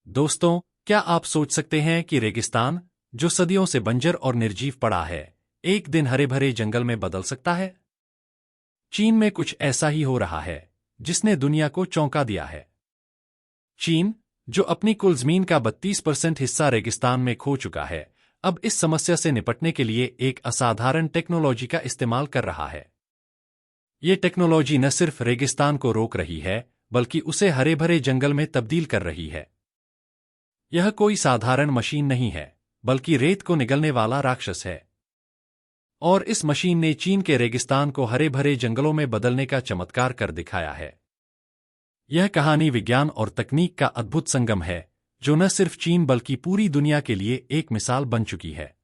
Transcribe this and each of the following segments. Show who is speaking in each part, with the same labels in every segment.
Speaker 1: दोस्तों, क्या आप सोच सकते हैं कि रेगिस्तान, जो सदियों से बंजर और निर्जीव पड़ा है, एक दिन हरे भरे जंगल में बदल सकता है? चीन में कुछ ऐसा ही हो रहा है, जिसने दुनिया को चौंका दिया है। चीन, जो अपनी कुल जमीन का 32% हिस्सा रेगिस्तान में खो चुका है, अब इस समस्या से निपटने के लिए एक असाधारण टेक्नोलॉजी का इस्तेमाल कर रहा है। ये टेक्नोलॉजी न सिर्फ रेगिस्तान को रोक रही है, बल्कि उसे हरे भरे जंगल में तब्दील कर रही है। यह कोई साधारण मशीन नहीं है, बल्कि रेत को निगलने वाला राक्षस है। और इस मशीन ने चीन के रेगिस्तान को हरे भरे जंगलों में बदलने का चमत्कार कर दिखाया है। यह कहानी विज्ञान और तकनीक का अद्भुत संगम है, जो न सिर्फ चीन बल्कि पूरी दुनिया के लिए एक मिसाल बन चुकी है।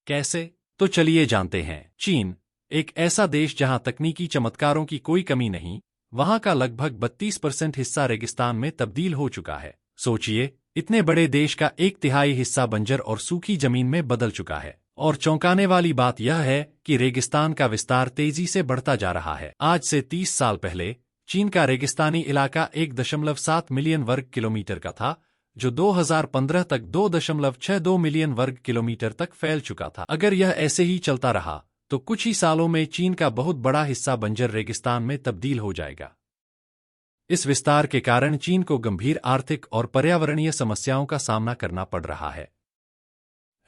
Speaker 1: कैसे? तो चलिए जानते हैं। चीन, एक ऐसा देश जहां तकनीकी चमत्कारों की कोई कमी नहीं, वहां का लगभग 32% हिस्सा रेगिस्तान में तब्दील हो चुका है। सोचिए, इतने बड़े देश का 1/3 हिस्सा बंजर और सूखी जमीन में बदल चुका है। और चौंकाने वाली बात यह है कि रेगिस्तान का विस्तार तेजी से बढ़ता जा रहा है। आज से 30 साल पहले चीन का रेगिस्तानी इलाका 1.7 मिलियन वर्ग किलोमीटर का था, जो 2015 तक 2.62 मिलियन वर्ग किलोमीटर तक फैल चुका था। अगर यह ऐसे ही चलता रहा, तो कुछ ही सालों में चीन का बहुत बड़ा हिस्सा बंजर रेगिस्तान में तब्दील हो जाएगा। इस विस्तार के कारण चीन को गंभीर आर्थिक और पर्यावरणीय समस्याओं का सामना करना पड़ रहा है।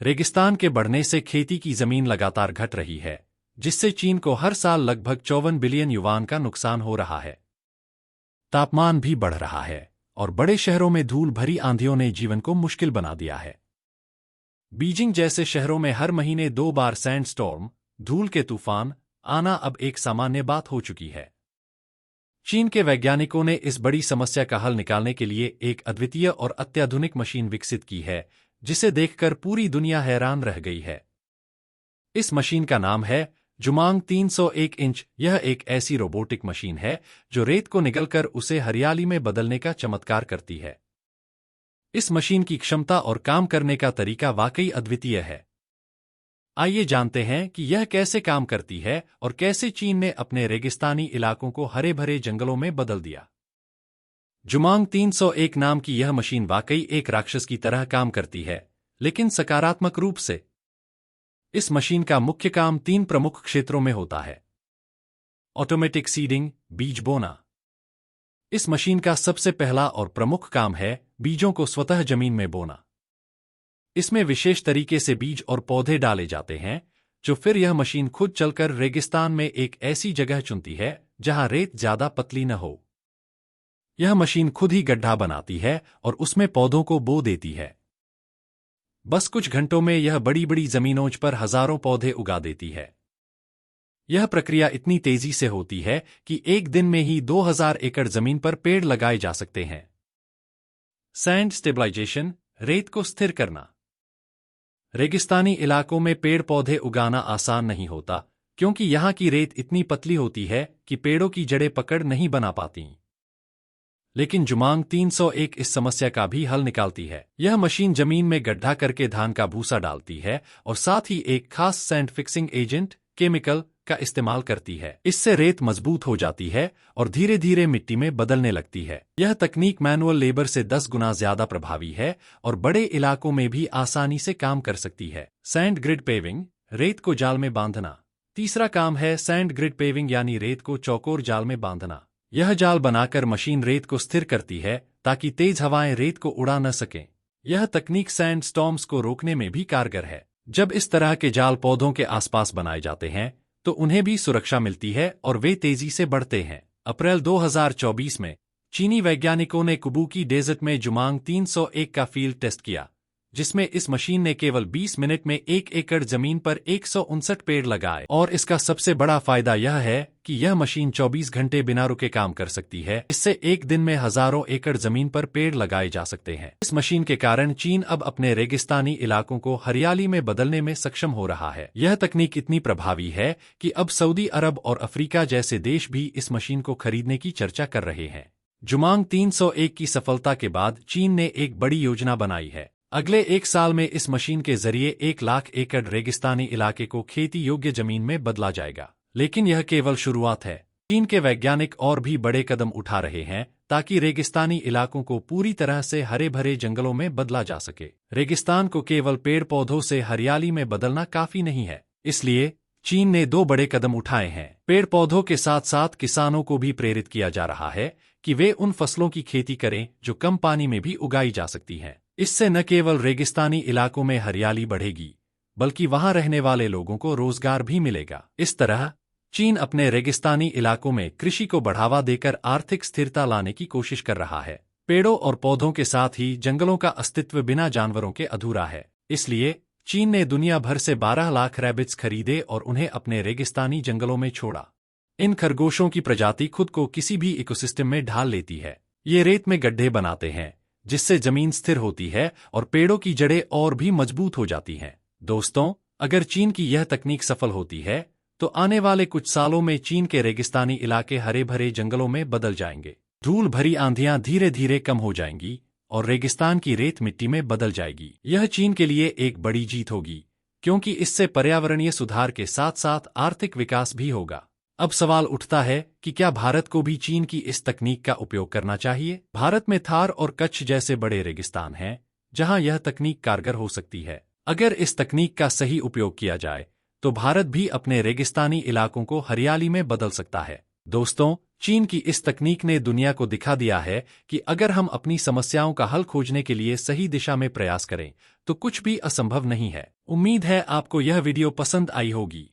Speaker 1: रेगिस्तान के बढ़ने से खेती की जमीन लगातार घट रही है, जिससे चीन को हर साल लगभग 54 बिलियन युआन का नुकसान हो रहा है। तापमान भी बढ़ रहा है, और बड़े शहरों में धूल भरी आंधियों ने जीवन को मुश्किल बना दिया है। बीजिंग जैसे शहरों में हर महीने 2 बार सैंडस्टॉर्म, धूल के तूफान, आना अब एक सामान्य बात हो चुकी है। चीन के वैज्ञानिकों ने इस बड़ी समस्या का हल निकालने के लिए एक अद्वितीय और अत्याधुनिक मशीन विकसित की है, जिसे देखकर पूरी दुनिया हैरान रह गई है। इस मशीन का नाम है जुमांग 301 इंच। यह एक ऐसी रोबोटिक मशीन है जो रेत को निगलकर उसे हरियाली में बदलने का चमत्कार करती है। इस मशीन की क्षमता और काम करने का तरीका वाकई अद्वितीय है। आइए जानते हैं कि यह कैसे काम करती है और कैसे चीन ने अपने रेगिस्तानी इलाकों को हरे भरे जंगलों में बदल दिया। जुमांग 301 नाम की यह मशीन वाकई एक राक्षस की तरह काम करती है, लेकिन सकारात्मक रूप से। इस मशीन का मुख्य काम 3 प्रमुख क्षेत्रों में होता है। ऑटोमेटिक सीडिंग, बीज बोना। इस मशीन का सबसे पहला और प्रमुख काम है बीजों को स्वतः जमीन में बोना। इसमें विशेष तरीके से बीज और पौधे डाले जाते हैं, जो फिर यह मशीन खुद चलकर रेगिस्तान में एक ऐसी जगह चुनती है जहां रेत ज्यादा पतली न हो। यह मशीन खुद ही गड्ढा बनाती है और उसमें पौधों को बो देती है। बस कुछ घंटों में यह बड़ी बड़ी जमीनों पर हजारों पौधे उगा देती है। यह प्रक्रिया इतनी तेजी से होती है कि एक दिन में ही 2000 एकड़ जमीन पर पेड़ लगाए जा सकते हैं। सैंड स्टेबलाइजेशन, रेत को स्थिर करना। रेगिस्तानी इलाकों में पेड़ पौधे उगाना आसान नहीं होता, क्योंकि यहाँ की रेत इतनी पतली होती है कि पेड़ों की जड़ें पकड़ नहीं बना पाती। लेकिन जुमांग 301 इस समस्या का भी हल निकालती है। यह मशीन जमीन में गड्ढा करके धान का भूसा डालती है और साथ ही एक खास सैंड फिक्सिंग एजेंट, केमिकल, का इस्तेमाल करती है। इससे रेत मजबूत हो जाती है और धीरे धीरे मिट्टी में बदलने लगती है। यह तकनीक मैनुअल लेबर से 10 गुना ज्यादा प्रभावी है और बड़े इलाकों में भी आसानी से काम कर सकती है। सैंड ग्रिड पेविंग, रेत को जाल में बांधना। तीसरा काम है सैंड ग्रिड पेविंग, यानी रेत को चौकोर जाल में बांधना। यह जाल बनाकर मशीन रेत को स्थिर करती है ताकि तेज हवाएं रेत को उड़ा न सकें। यह तकनीक सैंड स्टॉर्म्स को रोकने में भी कारगर है। जब इस तरह के जाल पौधों के आसपास बनाए जाते हैं, तो उन्हें भी सुरक्षा मिलती है और वे तेजी से बढ़ते हैं। अप्रैल 2024 में चीनी वैज्ञानिकों ने कुबूकी डेजर्ट में जुमांग 301 का फील्ड टेस्ट किया, जिसमें इस मशीन ने केवल 20 मिनट में 1 एकड़ जमीन पर 159 पेड़ लगाए। और इसका सबसे बड़ा फायदा यह है कि यह मशीन 24 घंटे बिना रुके काम कर सकती है। इससे एक दिन में हजारों एकड़ जमीन पर पेड़ लगाए जा सकते हैं। इस मशीन के कारण चीन अब अपने रेगिस्तानी इलाकों को हरियाली में बदलने में सक्षम हो रहा है। यह तकनीक इतनी प्रभावी है कि अब सऊदी अरब और अफ्रीका जैसे देश भी इस मशीन को खरीदने की चर्चा कर रहे हैं। जुमांग 301 की सफलता के बाद चीन ने एक बड़ी योजना बनाई है। अगले 1 साल में इस मशीन के जरिए 1 लाख एकड़ रेगिस्तानी इलाके को खेती योग्य जमीन में बदला जाएगा। लेकिन यह केवल शुरुआत है। चीन के वैज्ञानिक और भी बड़े कदम उठा रहे हैं ताकि रेगिस्तानी इलाकों को पूरी तरह से हरे भरे जंगलों में बदला जा सके। रेगिस्तान को केवल पेड़ पौधों से हरियाली में बदलना काफी नहीं है, इसलिए चीन ने 2 बड़े कदम उठाए हैं। पेड़ पौधों के साथ साथ किसानों को भी प्रेरित किया जा रहा है कि वे उन फसलों की खेती करें जो कम पानी में भी उगाई जा सकती हैं। इससे न केवल रेगिस्तानी इलाकों में हरियाली बढ़ेगी, बल्कि वहां रहने वाले लोगों को रोजगार भी मिलेगा। इस तरह चीन अपने रेगिस्तानी इलाकों में कृषि को बढ़ावा देकर आर्थिक स्थिरता लाने की कोशिश कर रहा है। पेड़ों और पौधों के साथ ही जंगलों का अस्तित्व बिना जानवरों के अधूरा है, इसलिए चीन ने दुनिया भर से 12 लाख रैबिट्स खरीदे और उन्हें अपने रेगिस्तानी जंगलों में छोड़ा। इन खरगोशों की प्रजाति खुद को किसी भी इकोसिस्टम में ढाल लेती है। ये रेत में गड्ढे बनाते हैं, जिससे जमीन स्थिर होती है और पेड़ों की जड़ें और भी मजबूत हो जाती हैं। दोस्तों, अगर चीन की यह तकनीक सफल होती है तो आने वाले कुछ सालों में चीन के रेगिस्तानी इलाके हरे भरे जंगलों में बदल जाएंगे। धूल भरी आंधियां धीरे धीरे कम हो जाएंगी और रेगिस्तान की रेत मिट्टी में बदल जाएगी। यह चीन के लिए एक बड़ी जीत होगी, क्योंकि इससे पर्यावरणीय सुधार के साथ साथ आर्थिक विकास भी होगा। अब सवाल उठता है कि क्या भारत को भी चीन की इस तकनीक का उपयोग करना चाहिए? भारत में थार और कच्छ जैसे बड़े रेगिस्तान हैं, जहां यह तकनीक कारगर हो सकती है। अगर इस तकनीक का सही उपयोग किया जाए तो भारत भी अपने रेगिस्तानी इलाकों को हरियाली में बदल सकता है। दोस्तों, चीन की इस तकनीक ने दुनिया को दिखा दिया है कि अगर हम अपनी समस्याओं का हल खोजने के लिए सही दिशा में प्रयास करें तो कुछ भी असंभव नहीं है। उम्मीद है आपको यह वीडियो पसंद आई होगी।